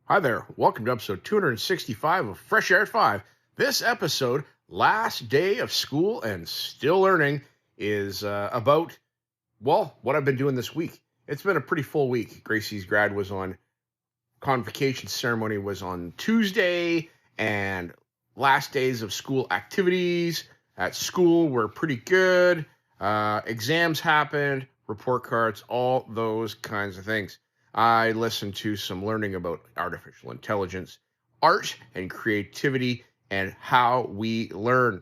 Hi there. Welcome to episode 265 of Fresh Air at 5. This episode, last day of school and still learning, is about, what I've been doing this week. It's been a pretty full week. Gracie's grad was on, convocation ceremony was on Tuesday, and last days of school activities at school were pretty good. Exams happened, report cards, all those kinds of things. I listened to some learning about artificial intelligence, art and creativity, and how we learn.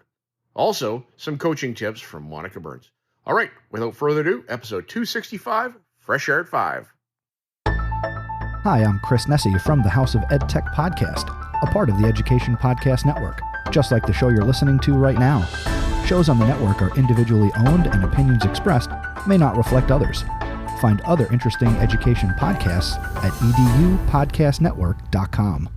Also, some coaching tips from Monica Burns. All right, without further ado, episode 265, Fresh Air at 5. Hi, I'm Chris Nessie from the House of EdTech Podcast, a part of the Education Podcast Network, just like the show you're listening to right now. Shows on the network are individually owned and opinions expressed may not reflect others. Find other interesting education podcasts at edupodcastnetwork.com.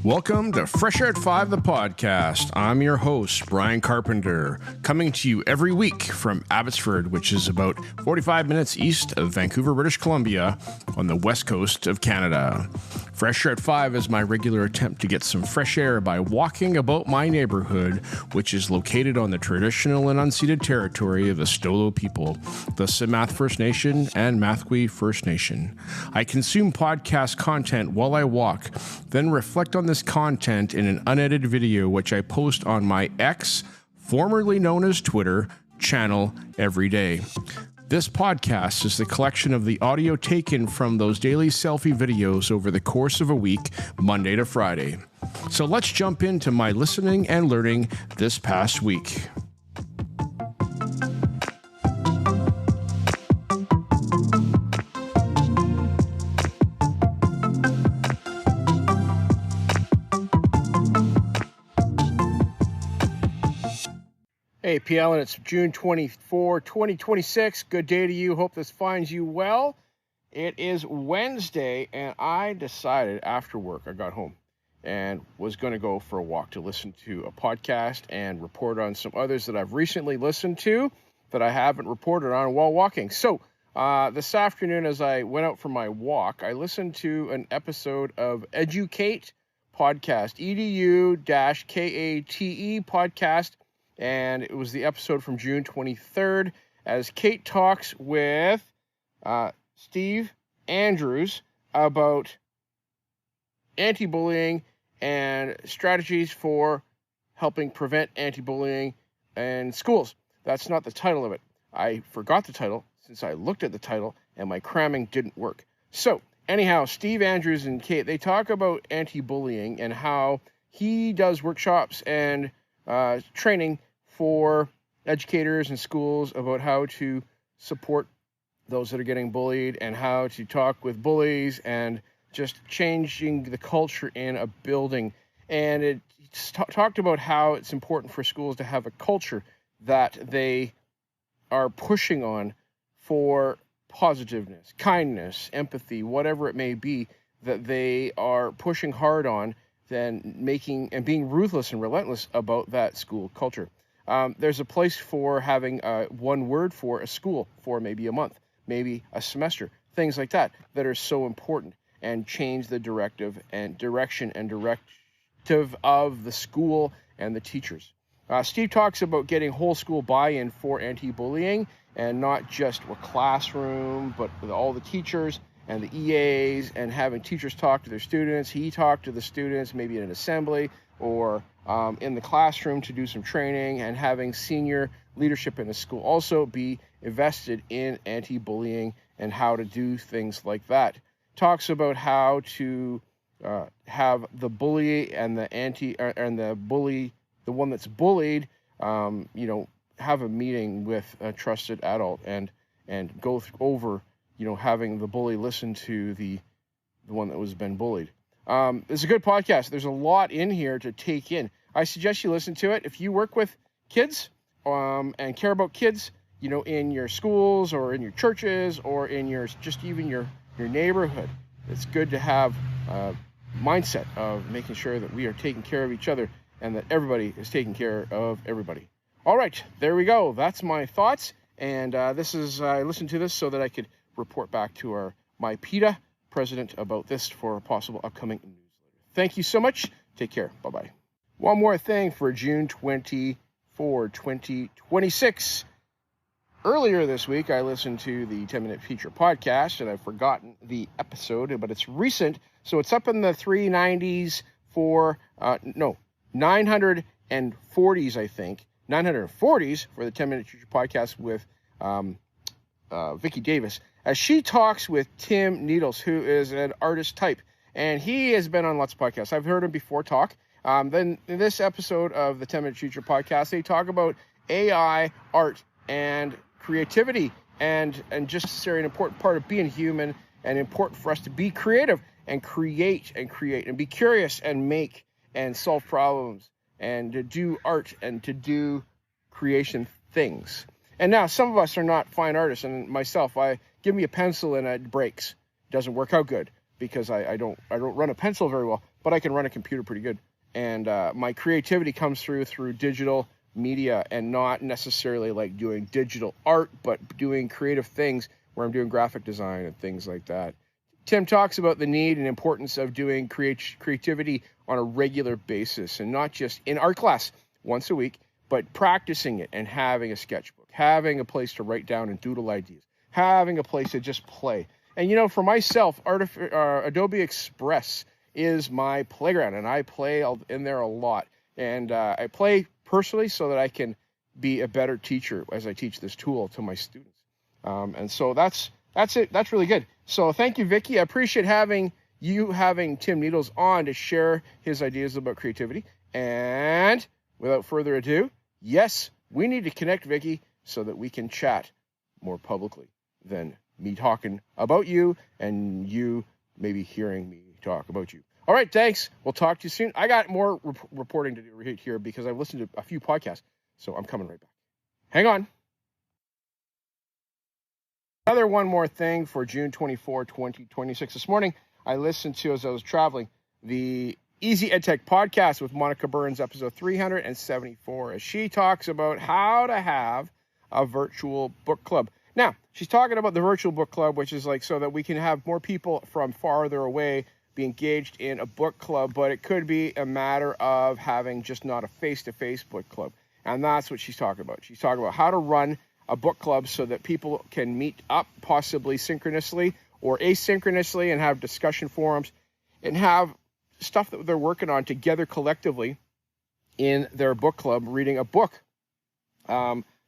Welcome to Fresh Air at 5, the podcast. I'm your host, Brian Carpenter, coming to you every week from Abbotsford, which is about 45 minutes east of Vancouver, British Columbia, on the west coast of Canada. Fresh Air at 5 is my regular attempt to get some fresh air by walking about my neighborhood, which is located on the traditional and unceded territory of the Stolo people, the Simath First Nation and Mathwee First Nation. I consume podcast content while I walk, then reflect on this content in an unedited video which I post on my X, formerly known as Twitter, channel every day. This podcast is the collection of the audio taken from those daily selfie videos over the course of a week, Monday to Friday. So let's jump into my listening and learning this past week. Hey, P. Allen, it's June 24, 2026. Good day to you. Hope this finds you well. It is Wednesday, and I decided after work, I got home and was going to go for a walk to listen to a podcast and report on some others that I've recently listened to that I haven't reported on while walking. So this afternoon, as I went out for my walk, I listened to an episode of Educate podcast, EDU-KATE podcast. And it was the episode from June 23rd as Kate talks with Steve Andrews about anti-bullying and strategies for helping prevent anti-bullying in schools. That's not the title of it. I forgot the title since I looked at the title and my cramming didn't work. So anyhow, Steve Andrews and Kate, they talk about anti-bullying and how he does workshops and training for educators and schools about how to support those that are getting bullied and how to talk with bullies and just changing the culture in a building. And it talked about how it's important for schools to have a culture that they are pushing on for positiveness, kindness, empathy, whatever it may be, that they are pushing hard on, then making and being ruthless and relentless about that school culture. There's a place for having one word for a school for maybe a month, maybe a semester, things like that are so important and change the direction and directive of the school and the teachers. Steve talks about getting whole school buy-in for anti-bullying and not just a classroom, but with all the teachers and the EAs and having teachers talk to their students. He talked to the students maybe in an assembly or in the classroom to do some training, and having senior leadership in the school also be invested in anti-bullying and how to do things like that. Talks about how to have the bully and the bully, the one that's bullied, have a meeting with a trusted adult and go over, having the bully listen to the one that was been bullied. It's a good podcast. There's a lot in here to take in. I suggest you listen to it. If you work with kids and care about kids, in your schools or in your churches or in just even your neighborhood. It's good to have a mindset of making sure that we are taking care of each other and that everybody is taking care of everybody. All right, there we go. That's my thoughts. And I listened to this so that I could report back to my PETA president about this for a possible upcoming newsletter. Thank you so much. Take care. Bye-bye. One more thing for June 24, 2026. Earlier this week, I listened to the 10-Minute Feature podcast, and I've forgotten the episode, but it's recent. So it's up in the 390s 940s, I think. 940s for the 10-Minute Feature podcast with Vicki Davis, as she talks with Tim Needles, who is an artist type. And he has been on lots of podcasts. I've heard him before talk. Then in this episode of the 10-Minute Future podcast, they talk about AI, art, and creativity, and just necessary, an important part of being human, and important for us to be creative and create and be curious and make and solve problems and to do art and to do creation things. And now some of us are not fine artists, and myself, give me a pencil and it breaks. It doesn't work out good because I don't run a pencil very well, but I can run a computer pretty good. And my creativity comes through digital media, and not necessarily like doing digital art, but doing creative things where I'm doing graphic design and things like that. Tim talks about the need and importance of doing creativity on a regular basis, and not just in art class once a week, but practicing it and having a sketchbook, having a place to write down and doodle ideas, having a place to just play. And for myself, Adobe Express is my playground, and I play in there a lot. And I play personally so that I can be a better teacher as I teach this tool to my students. And so that's it. That's really good. So thank you, Vicki. I appreciate having Tim Needles on to share his ideas about creativity. And without further ado, yes, we need to connect, Vicki, so that we can chat more publicly than me talking about you and you maybe hearing me talk about you. All right, thanks. We'll talk to you soon. I got more reporting to do here because I've listened to a few podcasts, so I'm coming right back. Hang on. One more thing for June 24, 2026. This morning, I listened to, as I was traveling, the Easy EdTech podcast with Monica Burns, episode 374, as she talks about how to have a virtual book club. Now, she's talking about the virtual book club, which is like so that we can have more people from farther away be engaged in a book club, but it could be a matter of having just not a face-to-face book club. And that's what she's talking about. She's talking about how to run a book club so that people can meet up, possibly synchronously or asynchronously, and have discussion forums and have stuff that they're working on together collectively in their book club, reading a book.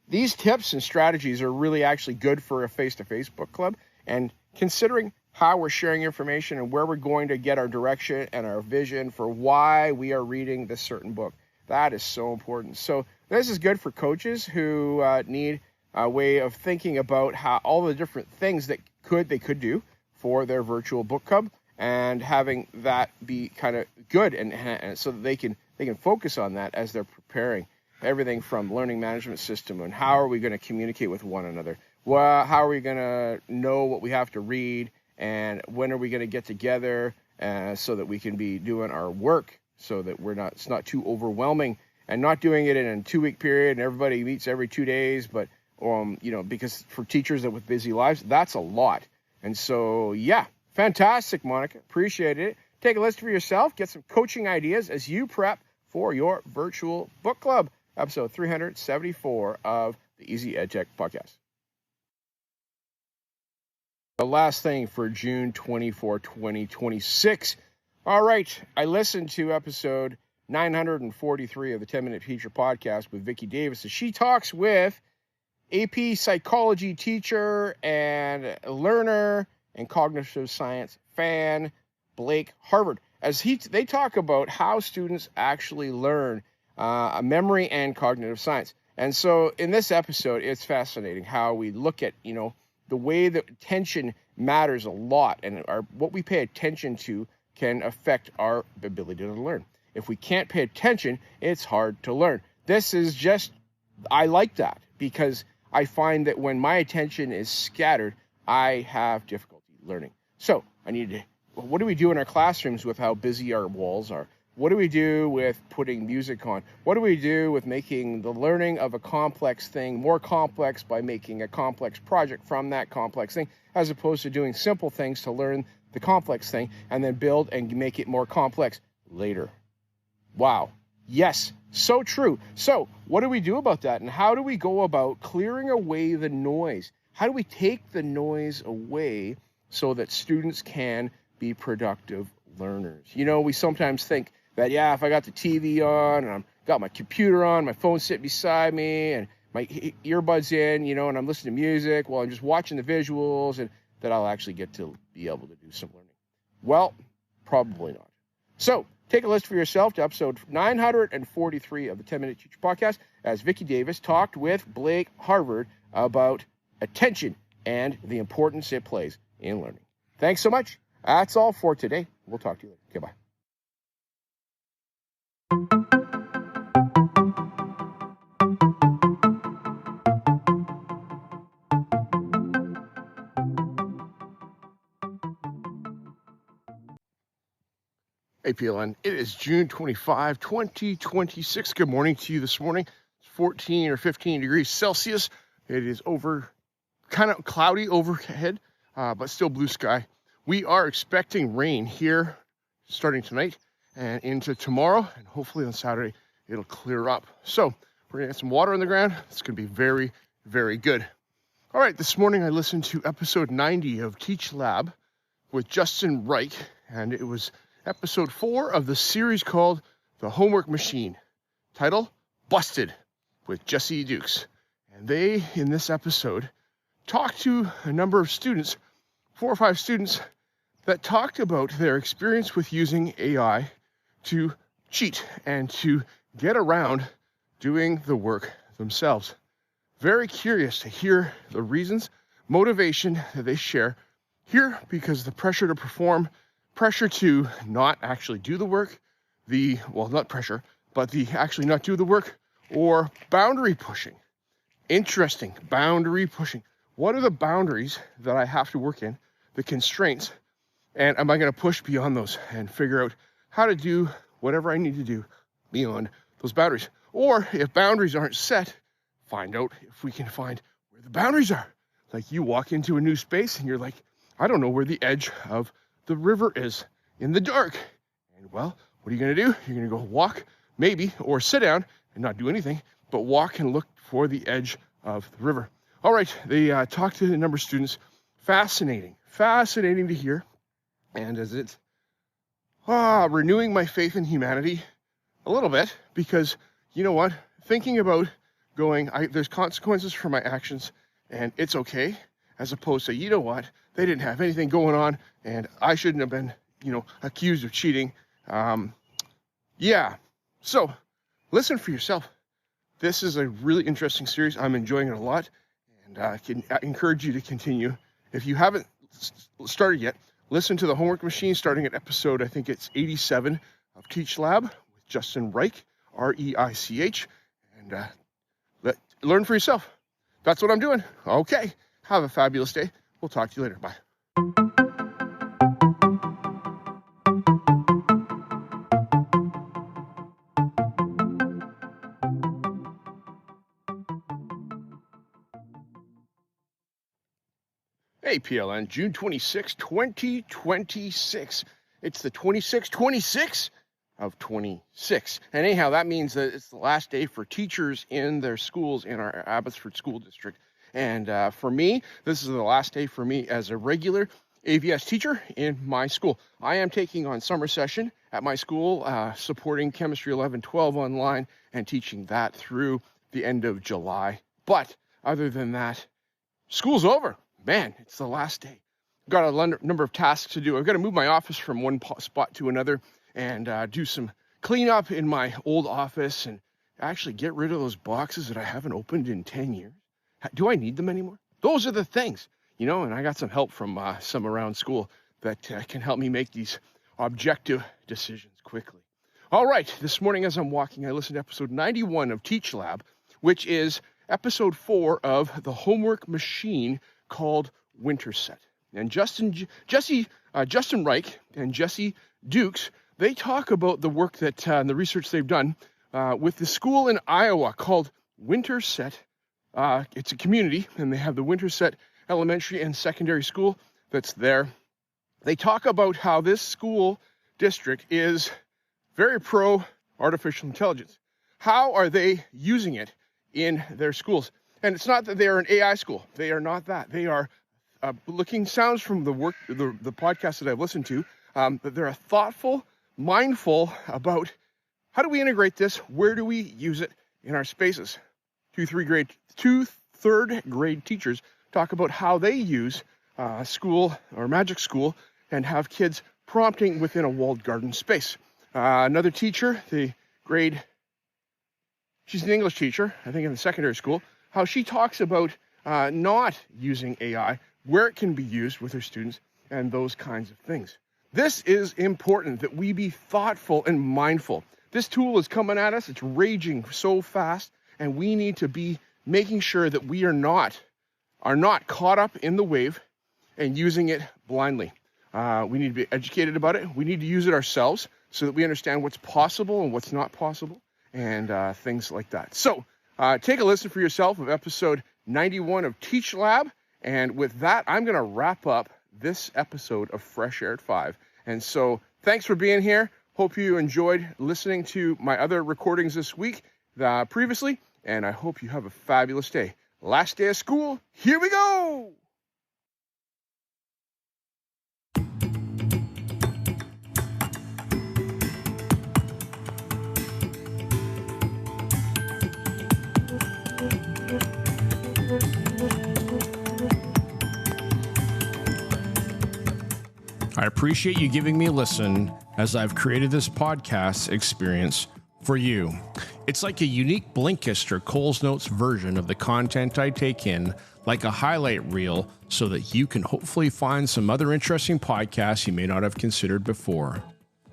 These tips and strategies are really actually good for a face-to-face book club, and considering how we're sharing information and where we're going to get our direction and our vision for why we are reading this certain book. That is so important. So this is good for coaches who need a way of thinking about how all the different things that they could do for their virtual book club, and having that be kind of good and so that they can focus on that as they're preparing everything from learning management system and how are we going to communicate with one another. Well, how are we going to know what we have to read, and when are we going to get together so that we can be doing our work so that it's not too overwhelming, and not doing it in a 2-week period and everybody meets every 2 days, but because for teachers that with busy lives, that's a lot. And so, yeah, fantastic, Monica. Appreciate it. Take a listen for yourself. Get some coaching ideas as you prep for your virtual book club. Episode 374 of the Easy EdTech podcast. The last thing for June 24, 2026. All right, I listened to episode 943 of the 10-Minute Feature podcast with Vicki Davis, as she talks with AP psychology teacher and learner and cognitive science fan Blake Harvard, as they talk about how students actually learn memory and cognitive science. And so in this episode, it's fascinating how we look at, the way that attention matters a lot, and what we pay attention to can affect our ability to learn. If we can't pay attention, it's hard to learn. I like that because I find that when my attention is scattered, I have difficulty learning. So what do we do in our classrooms with how busy our walls are? What do we do with putting music on? What do we do with making the learning of a complex thing more complex by making a complex project from that complex thing, as opposed to doing simple things to learn the complex thing and then build and make it more complex later? Wow. Yes, so true. So what do we do about that? And how do we go about clearing away the noise? How do we take the noise away so that students can be productive learners? We sometimes think that, if I got the TV on and I've got my computer on, my phone sitting beside me and my earbuds in, and I'm listening to music while I'm just watching the visuals, and that I'll actually get to be able to do some learning. Well, probably not. So take a listen for yourself to episode 943 of the 10-Minute Teacher Podcast, as Vicki Davis talked with Blake Harvard about attention and the importance it plays in learning. Thanks so much. That's all for today. We'll talk to you later. Okay, bye. Hey, PLN. It is June 25, 2026. Good morning to you this morning. It's 14 or 15 degrees Celsius. It is kind of cloudy overhead, but still blue sky. We are expecting rain here starting tonight and into tomorrow, and hopefully on Saturday it'll clear up. So we're gonna get some water on the ground. It's gonna be very, very good. All right, this morning I listened to episode 90 of Teach Lab with Justin Reich, and it was episode 4 of the series called The Homework Machine, title Busted, with Jesse Dukes. And they, in this episode, talked to a number of students, 4 or 5 students, that talked about their experience with using AI to cheat and to get around doing the work themselves. Very curious to hear the reasons, motivation that they share here, because the pressure to perform, pressure to not actually do the work, not pressure, but the actually not do the work, or boundary pushing. Interesting, boundary pushing. What are the boundaries that I have to work in, the constraints, and am I going to push beyond those and figure out how to do whatever I need to do beyond those boundaries? Or if boundaries aren't set, find out if we can find where the boundaries are. Like you walk into a new space and you're like, I don't know where the edge of the river is in the dark. And well, what are you going to do? You're going to go walk, maybe, or sit down and not do anything, but walk and look for the edge of the river. All right, they talked to a number of students. Fascinating to hear. And as it's renewing my faith in humanity a little bit, because you know what? Thinking about there's consequences for my actions, and it's okay, as opposed to, you know what? They didn't have anything going on, and I shouldn't have been, accused of cheating. So listen for yourself. This is a really interesting series. I'm enjoying it a lot, and I can encourage you to continue. If you haven't started yet, listen to The Homework Machine, starting at episode, I think it's 87 of Teach Lab with Justin Reich, R-E-I-C-H, and learn for yourself. That's what I'm doing. Okay. Have a fabulous day. We'll talk to you later. Bye. Hey, PLN, June 26, 2026. It's the 26 of 26. And anyhow, that means that it's the last day for teachers in their schools in our Abbotsford School District. And for me, this is the last day for me as a regular AVS teacher in my school. I am taking on summer session at my school, supporting Chemistry 11-12 online and teaching that through the end of July. But other than that, school's over. Man, it's the last day. I've got a number of tasks to do. I've got to move my office from one spot to another and do some cleanup in my old office and actually get rid of those boxes that I haven't opened in 10 years. Do I need them anymore? Those are the things, and I got some help from some around school that can help me make these objective decisions quickly. All right, this morning as I'm walking, I listened to episode 91 of Teach Lab, which is episode 4 of the homework machine called Winterset. And Justin Reich and Jesse Dukes, they talk about the work that and the research they've done with the school in Iowa called Winterset. It's a community, and they have the Winterset Elementary and Secondary School that's there. They talk about how this school district is very pro artificial intelligence. How are they using it in their schools? And it's not that they are an AI school. They are not that. They are sounds from the podcast that I've listened to, that they're thoughtful, mindful about how do we integrate this? Where do we use it in our spaces? Two third grade teachers talk about how they use school or magic school and have kids prompting within a walled garden space. Another teacher, she's an English teacher, I think in the secondary school, how she talks about not using AI, where it can be used with her students, and those kinds of things. This is important, that we be thoughtful and mindful. This tool is coming at us, it's raging so fast, and we need to be making sure that we are not caught up in the wave and using it blindly. We need to be educated about it. We need to use it ourselves so that we understand what's possible and what's not possible, and things like that. So take a listen for yourself of episode 91 of Teach Lab. And with that, I'm going to wrap up this episode of Fresh Air at 5. And so thanks for being here. Hope you enjoyed listening to my other recordings this week previously. And I hope you have a fabulous day. Last day of school. Here we go. I appreciate you giving me a listen as I've created this podcast experience for you. It's like a unique Blinkist or Coles Notes version of the content I take in, like a highlight reel, so that you can hopefully find some other interesting podcasts you may not have considered before.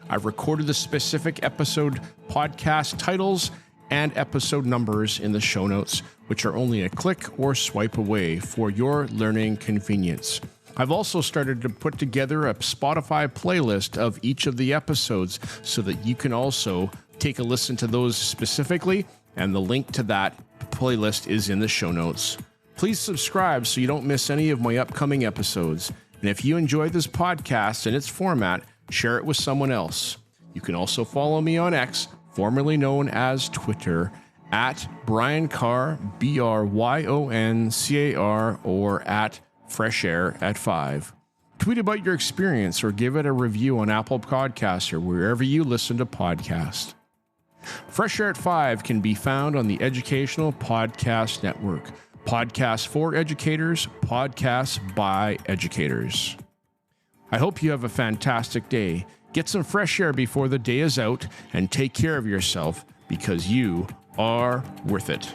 I've recorded the specific episode podcast titles and episode numbers in the show notes, which are only a click or swipe away for your learning convenience. I've also started to put together a Spotify playlist of each of the episodes so that you can also take a listen to those specifically, and the link to that playlist is in the show notes. Please subscribe so you don't miss any of my upcoming episodes. And if you enjoy this podcast and its format, share it with someone else. You can also follow me on X, formerly known as Twitter, at Brian Carr, BRYONCAR, or at Fresh Air at 5. Tweet about your experience or give it a review on Apple Podcasts or wherever you listen to podcasts. Fresh Air at 5 can be found on the Educational Podcast Network. Podcasts for educators, podcasts by educators. I hope you have a fantastic day. Get some fresh air before the day is out and take care of yourself, because you are worth it.